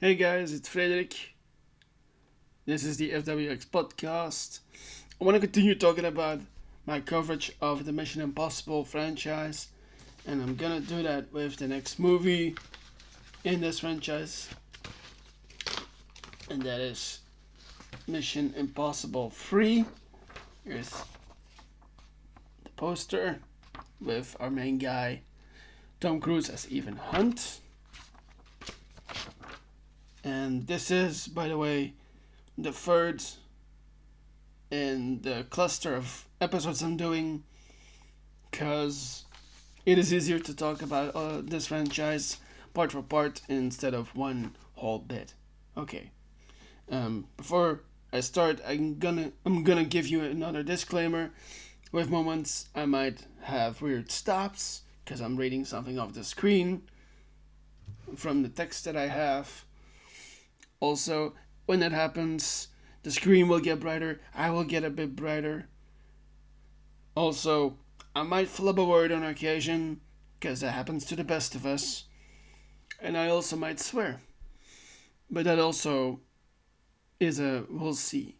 Hey guys, it's Frederik. This is the FWX podcast. I want to continue talking about my coverage of the Mission Impossible franchise, and I'm gonna do that with the next movie in this franchise, and that is Mission Impossible 3. Here's the poster with our main guy, Tom Cruise, as Ethan Hunt. And this is, by the way, the third in the cluster of episodes I'm doing, because it is easier to talk about this franchise part for part instead of one whole bit. Okay. Before I start, I'm gonna give you another disclaimer. With moments I might have weird stops because I'm reading something off the screen from the text that I have. Also, when that happens, the screen will get brighter, I will get a bit brighter. Also, I might flub a word on occasion, because that happens to the best of us. And I also might swear. But that also is a we'll see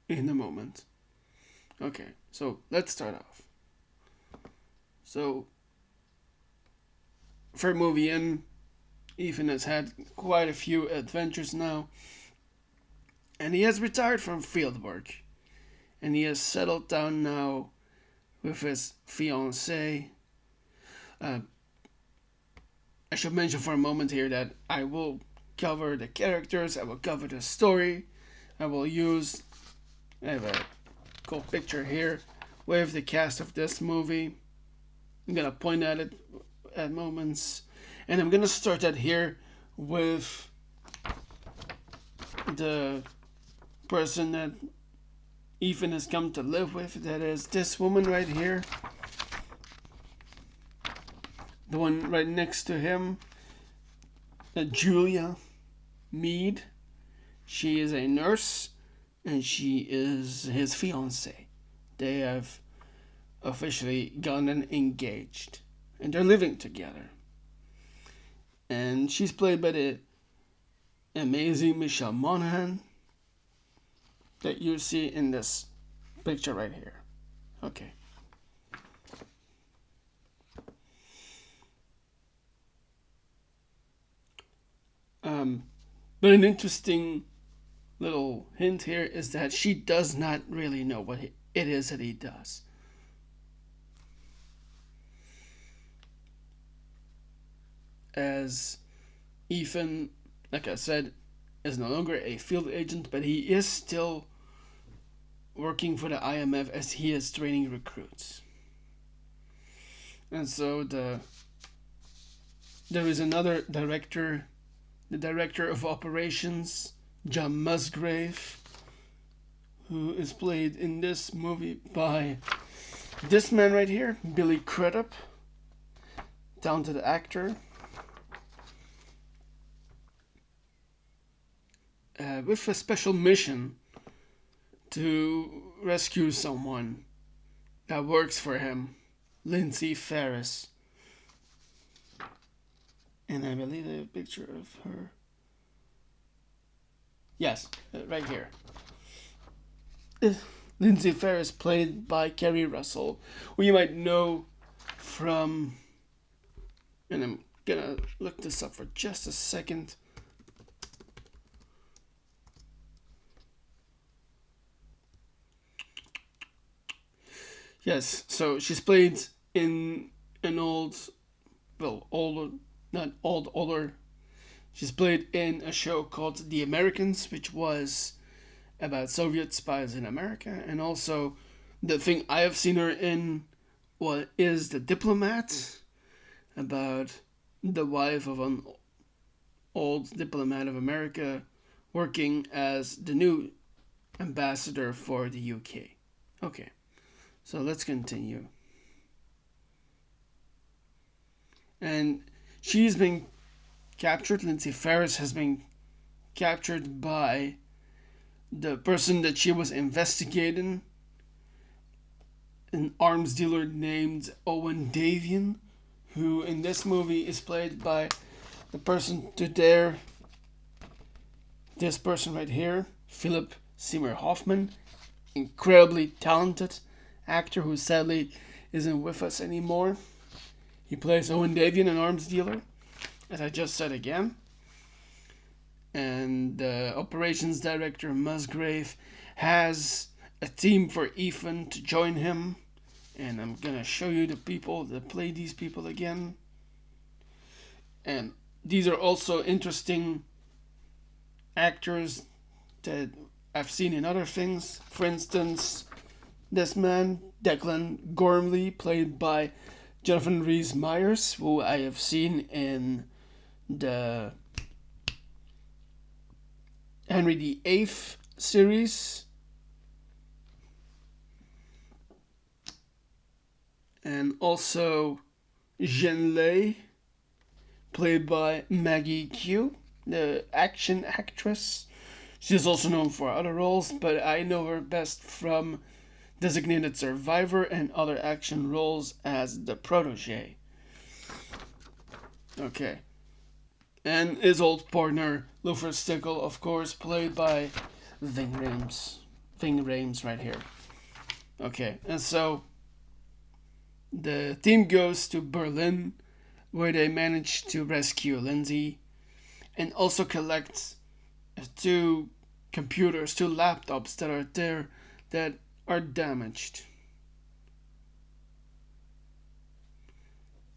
in a moment. Okay, so let's start off. So, third movie in, Ethan has had quite a few adventures now, and he has retired from field work, and he has settled down now with his fiancée. I should mention for a moment here that I will cover the characters, I will cover the story, I have a cool picture here with the cast of this movie. I'm gonna point at it at moments. And I'm gonna start that here with the person that Ethan has come to live with. That is this woman right here. The one right next to him. Julia Mead. She is a nurse and she is his fiancée. They have officially gotten engaged and they're living together. And she's played by the amazing Michelle Monaghan that you see in this picture right here. Okay. But an interesting little hint here is that she does not really know what it is that he does. As Ethan, like I said, is no longer a field agent, but he is still working for the IMF as he is training recruits. And so there is another director, the director of operations, John Musgrave, who is played in this movie by this man right here, Billy Crudup, talented actor. With a special mission to rescue someone that works for him, Lindsay Ferris. And I believe I have a picture of her. Yes, right here. Lindsay Ferris, played by Kerry Russell, who you might know from, and I'm gonna look this up for just a second. Yes, so she's played in an older. She's played in a show called The Americans, which was about Soviet spies in America, and also the thing I have seen her in is The Diplomat, about the wife of an old diplomat of America working as the new ambassador for the UK. Okay. So let's continue. And she's been captured. Lindsay Ferris has been captured by the person that she was investigating, an arms dealer named Owen Davian, who in this movie is played by the person to there This person right here, Phillip Seymour Hoffman, incredibly talented actor who sadly isn't with us anymore. He plays Owen Davian, an arms dealer, as I just said again. And the operations director, Musgrave, has a team for Ethan to join him. And I'm gonna show you the people that play these people again. And these are also interesting actors that I've seen in other things. For instance, this man, Declan Gormley, played by Jonathan Rhys-Meyers, who I have seen in the Henry VIII series. And also Jen Lei, played by Maggie Q, the action actress. She's also known for other roles, but I know her best from Designated Survivor and other action roles as the protege. Okay. And his old partner, Luther Stickle, of course, played by Ving Rhames. Ving Rhames right here. Okay, and so the team goes to Berlin, where they manage to rescue Lindsay and also collect two computers, two laptops that are there that are damaged.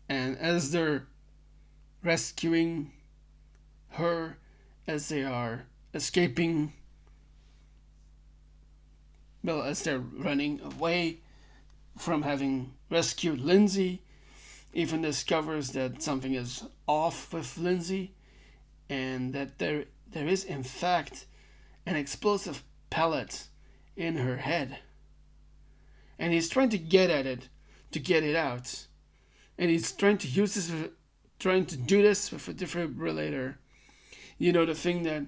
And as they're rescuing her, as they are escaping, well, as they're running away from having rescued Lindsay, Ethan discovers that something is off with Lindsay and that there is in fact an explosive pellet in her head. And he's trying to get at it to get it out. And he's trying to use this trying to do this with a defibrillator. You know, the thing that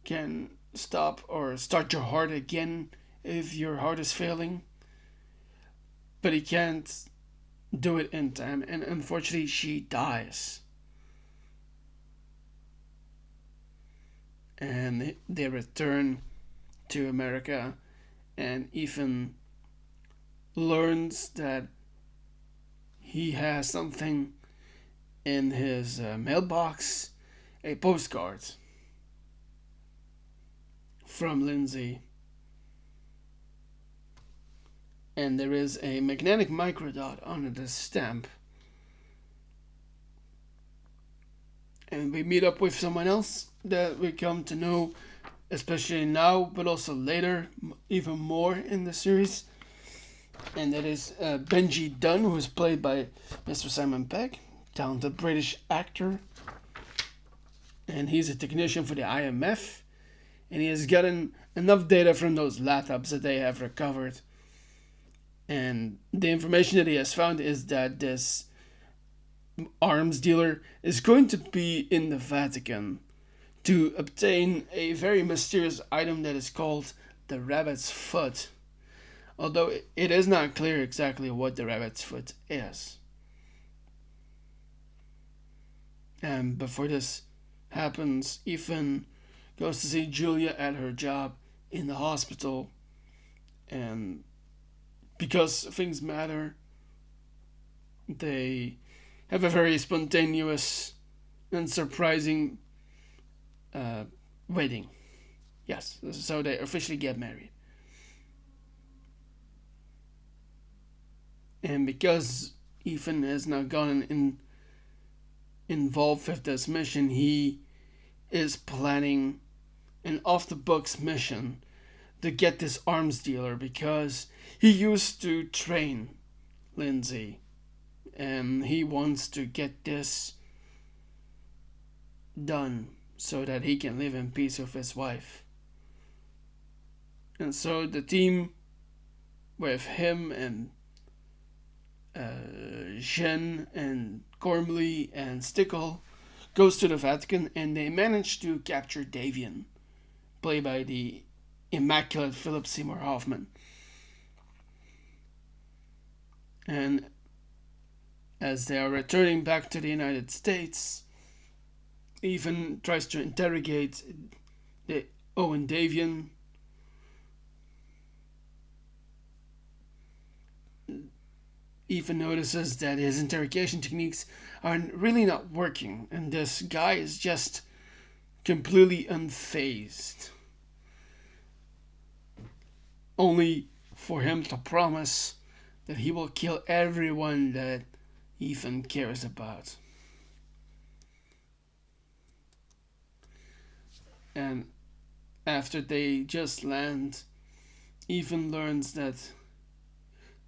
can stop or start your heart again if your heart is failing. But he can't do it in time, and unfortunately she dies. And they return to America, and Ethan learns that he has something in his mailbox, a postcard from Lindsay. And there is a magnetic microdot on the stamp. And we meet up with someone else that we come to know, especially now, but also later, even more in the series. And that is Benji Dunn, who is played by Mr. Simon Pegg, talented British actor. And he's a technician for the IMF. And he has gotten enough data from those laptops that they have recovered. And the information that he has found is that this arms dealer is going to be in the Vatican to obtain a very mysterious item that is called the rabbit's foot. Although it is not clear exactly what the rabbit's foot is. And before this happens, Ethan goes to see Julia at her job in the hospital. And because things matter, they have a very spontaneous and surprising wedding. Yes, so they officially get married. And because Ethan has now gotten involved with this mission, he is planning an off-the-books mission to get this arms dealer, because he used to train Lindsay and he wants to get this done so that he can live in peace with his wife. And so the team with him and Jen and Gormley and Stickle goes to the Vatican, and they manage to capture Davian, played by the immaculate Phillip Seymour Hoffman. And as they are returning back to the United States, Ethan tries to interrogate The Owen Davian even notices that his interrogation techniques are really not working, and this guy is just completely unfazed. Only for him to promise that he will kill everyone that Ethan cares about. And after they just land, Ethan learns that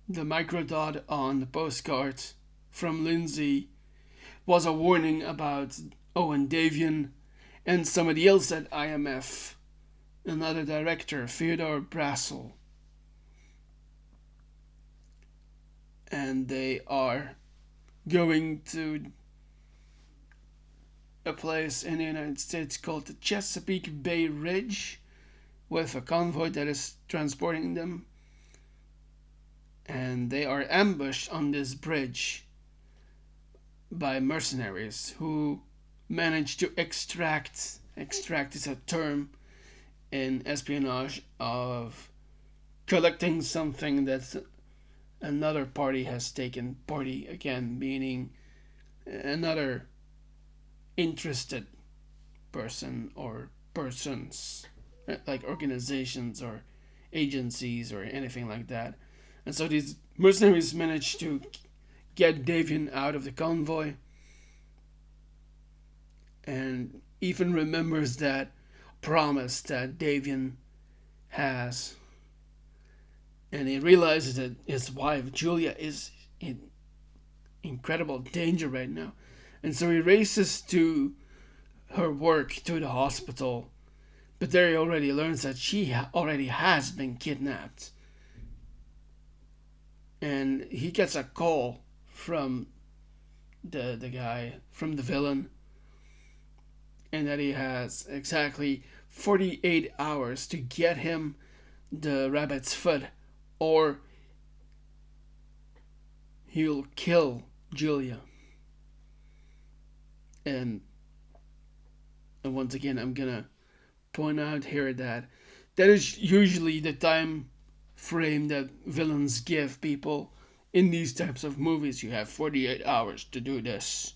the microdot on the postcard from Lindsay was a warning about Owen Davian and somebody else at IMF, another director, Theodore Brassel. And they are going to a place in the United States called the Chesapeake Bay Ridge with a convoy that is transporting them. And they are ambushed on this bridge by mercenaries who manage to extract is a term in espionage of collecting something that another party has taken. Party again meaning another interested person or persons, like organizations or agencies or anything like that. And so these mercenaries manage to get Davian out of the convoy. And Ethan remembers that promise that Davian has. And he realizes that his wife, Julia, is in incredible danger right now. And so he races to her work, to the hospital. But there he already learns that she already has been kidnapped. And he gets a call from the guy, from the villain, and that he has exactly 48 hours to get him the rabbit's foot, or he'll kill Julia. And once again, I'm gonna point out here that is usually the time frame that villains give people in these types of movies. You have 48 hours to do this.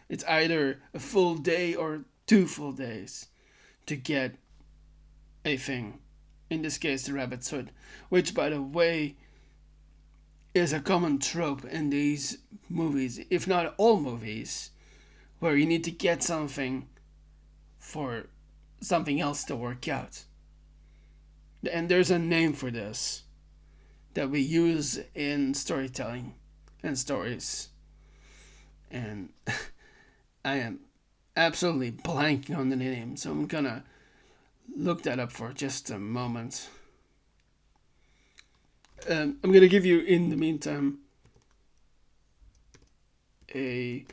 It's either a full day or 2 full days to get a thing. In this case, the rabbit's foot, which, by the way, is a common trope in these movies, if not all movies, where you need to get something for something else to work out. And there's a name for this that we use in storytelling and stories. And I am absolutely blanking on the name, so I'm gonna look that up for just a moment. I'm gonna give you, in the meantime, a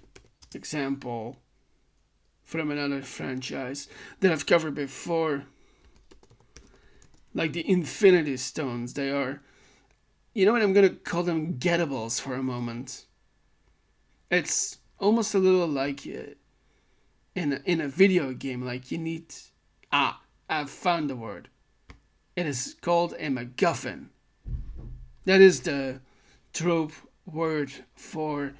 example from another franchise that I've covered before, like the Infinity Stones. They are, you know what, I'm gonna call them gettables for a moment. It's almost a little like in a video game, like you need, I've found the word. It is called a MacGuffin. That is the trope word for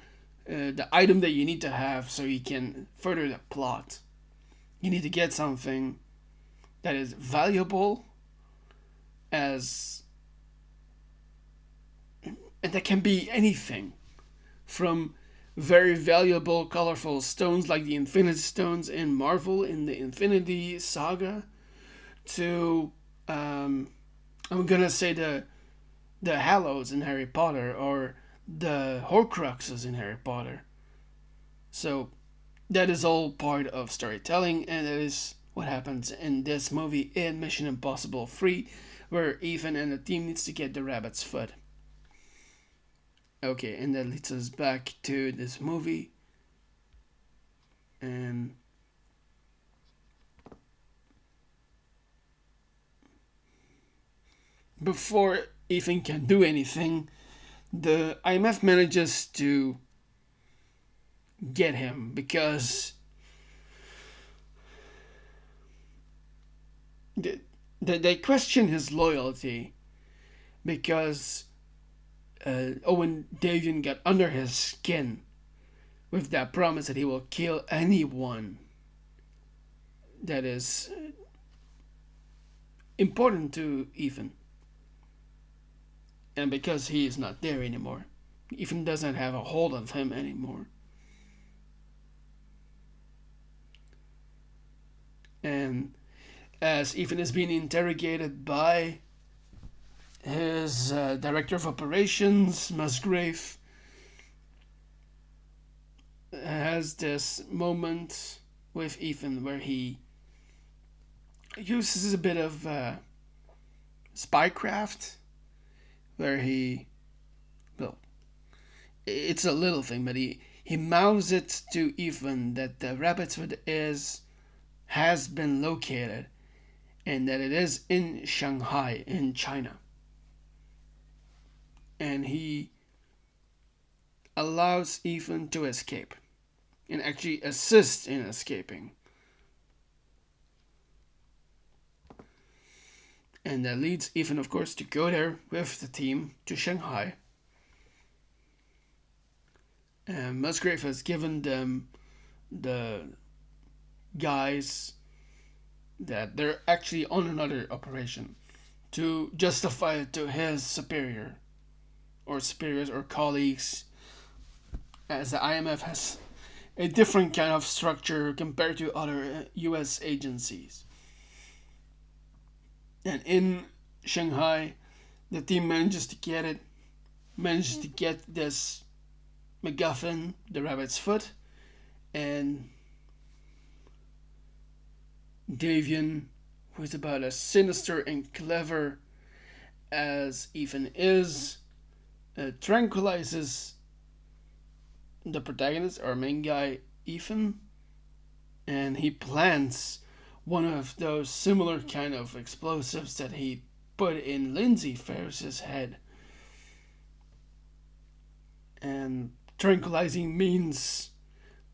the item that you need to have so you can further the plot. You need to get something that is valuable, as and that can be anything from very valuable, colorful stones like the Infinity Stones in Marvel in the Infinity Saga, to I'm gonna say the Hallows in Harry Potter, or the Horcruxes in Harry Potter. So that is all part of storytelling, and that is what happens in this movie in Mission Impossible 3, where Ethan and the team needs to get the rabbit's foot. Okay, and that leads us back to this movie. And before Ethan can do anything, the IMF manages to get him, because they question his loyalty because Owen Davian got under his skin with that promise that he will kill anyone that is important to Ethan. And because he is not there anymore, Ethan doesn't have a hold of him anymore. And as Ethan is being interrogated by his director of operations, Musgrave, has this moment with Ethan where he uses a bit of spycraft, where well, it's a little thing, but he mouths it to Ethan that the rabbit's foot has been located and that it is in Shanghai, in China. And he allows Ethan to escape and actually assists in escaping. And that leads Ethan, of course, to go there with the team to Shanghai. And Musgrave has given them the guys that they're actually on another operation to justify it to his superior or superiors or colleagues, as the IMF has a different kind of structure compared to other US agencies. And in Shanghai, the team manages to get this MacGuffin, the rabbit's foot, and Davian, who is about as sinister and clever as Ethan is, tranquilizes the protagonist, our main guy, Ethan, and he plants one of those similar kind of explosives that he put in Lindsay Ferris's head. And tranquilizing means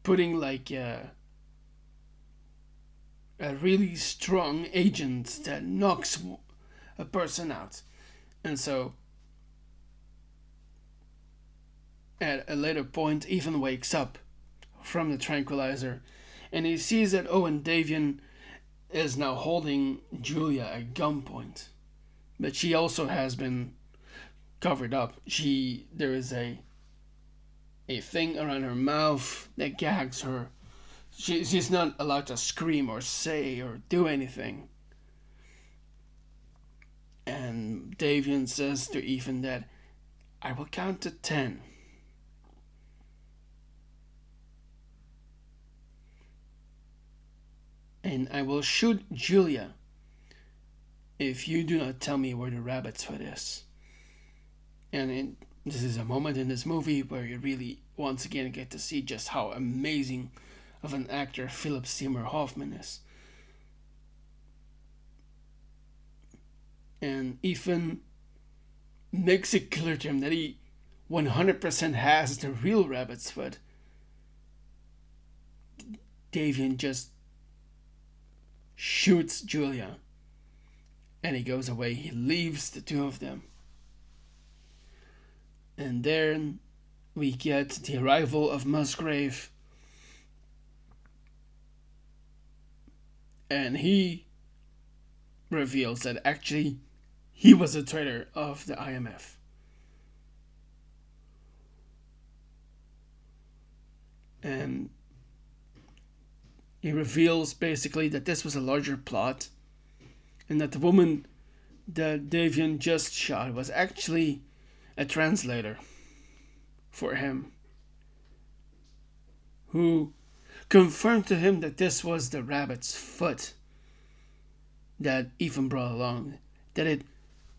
putting like a really strong agent that knocks a person out. And so at a later point, Ethan wakes up from the tranquilizer and he sees that Owen Davian is now holding Julia at gunpoint. But she also has been covered up. There is a thing around her mouth that gags her. She's not allowed to scream or say or do anything. And Davian says to Ethan that I will count to 10. And I will shoot Julia if you do not tell me where the rabbit's foot is. And this is a moment in this movie where you really once again get to see just how amazing of an actor Phillip Seymour Hoffman is. And Ethan makes it clear to him that he 100% has the real rabbit's foot. Davian just shoots Julia and he goes away. He leaves the two of them. And then we get the arrival of Musgrave. And he reveals that actually he was a traitor of the IMF. And he reveals basically that this was a larger plot and that the woman that Davian just shot was actually a translator for him, who confirmed to him that this was the rabbit's foot that Ethan brought along, that it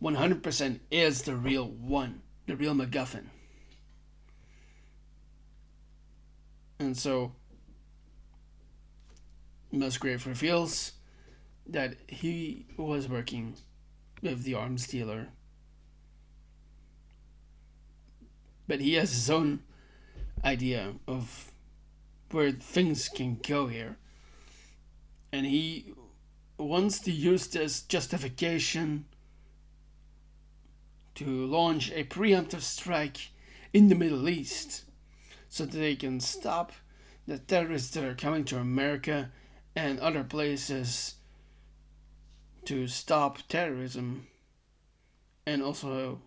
100% is the real one, the real MacGuffin. And so Musgrave reveals that he was working with the arms dealer, but he has his own idea of where things can go here, and he wants to use this justification to launch a preemptive strike in the Middle East so that they can stop the terrorists that are coming to America and other places to stop terrorism. And also,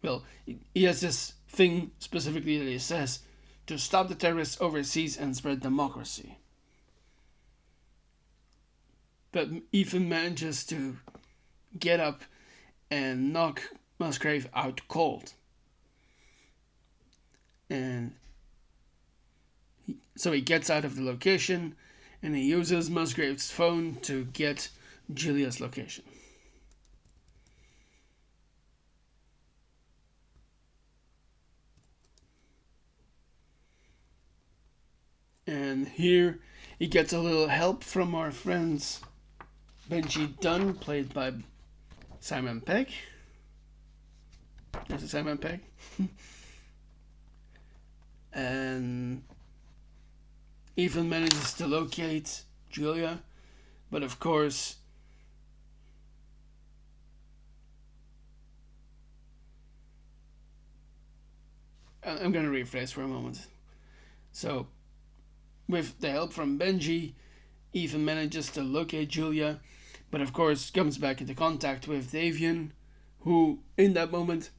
well, he has this thing specifically that he says to stop the terrorists overseas and spread democracy. But Ethan manages to get up and knock Musgrave out cold. And so he gets out of the location and he uses Musgrave's phone to get Julia's location. And here he gets a little help from our friends Benji Dunn, played by Simon Pegg. Is it Simon Pegg? And Ethan manages to locate Julia, but of course I'm going to rephrase for a moment. So, with the help from Benji, Ethan manages to locate Julia, but of course comes back into contact with Davian, who in that moment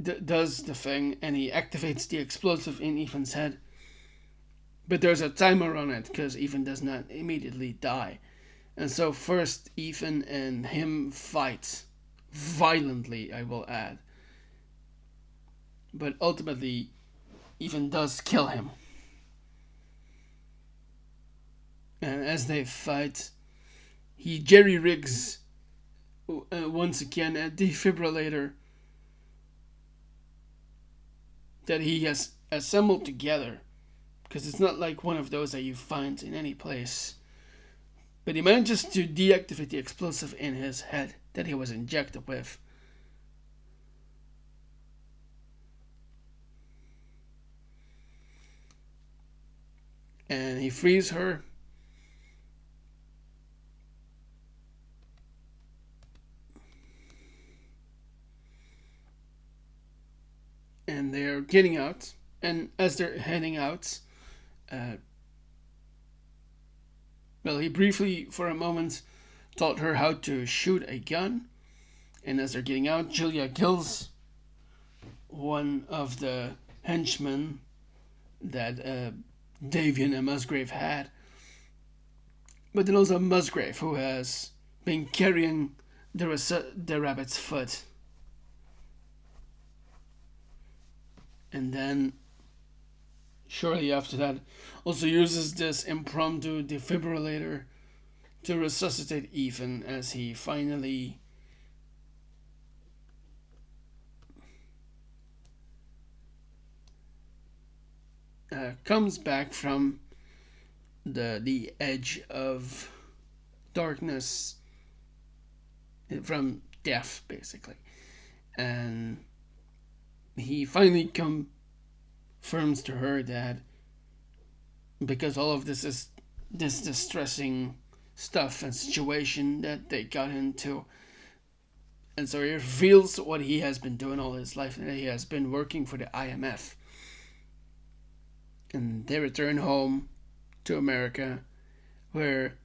does the thing and he activates the explosive in Ethan's head. But there's a timer on it because Ethan does not immediately die. And so first Ethan and him fight violently, I will add. But ultimately Ethan does kill him. And as they fight, he jerry-rigs once again a defibrillator that he has assembled together, because it's not like one of those that you find in any place. But he manages to deactivate the explosive in his head that he was injected with. And he frees her. And they're getting out. And as they're heading out, he briefly, for a moment, taught her how to shoot a gun. And as they're getting out, Julia kills one of the henchmen that Davian and Musgrave had. But then also Musgrave, who has been carrying the rabbit's foot. And then, shortly after that, also uses this impromptu defibrillator to resuscitate Ethan as he finally comes back from the edge of darkness, from death, basically. And he finally confirms to her that because all of this is this distressing stuff and situation that they got into, and so he reveals what he has been doing all his life, and he has been working for the IMF. And they return home to America, where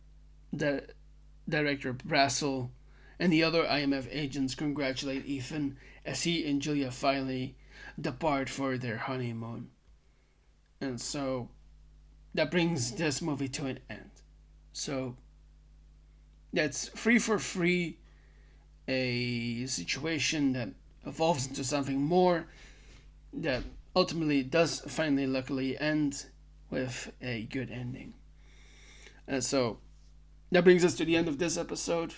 the director Brassel and the other IMF agents congratulate Ethan as he and Julia finally depart for their honeymoon. And so that brings this movie to an end. So that's Free for Free, a situation that evolves into something more that ultimately does finally luckily end with a good ending. And so that brings us to the end of this episode.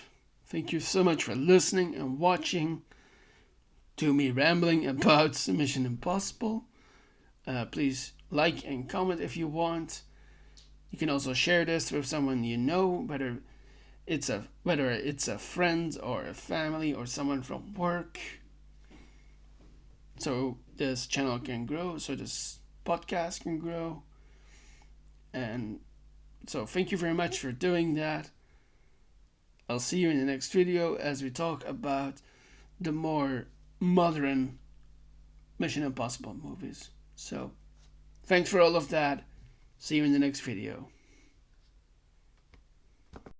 Thank you so much for listening and watching to me rambling about Mission Impossible. Please like and comment if you want. You can also share this with someone you know, whether it's a friend or a family or someone from work, so this channel can grow, so this podcast can grow. And so thank you very much for doing that. I'll see you in the next video as we talk about the more modern Mission Impossible movies. So, thanks for all of that. See you in the next video.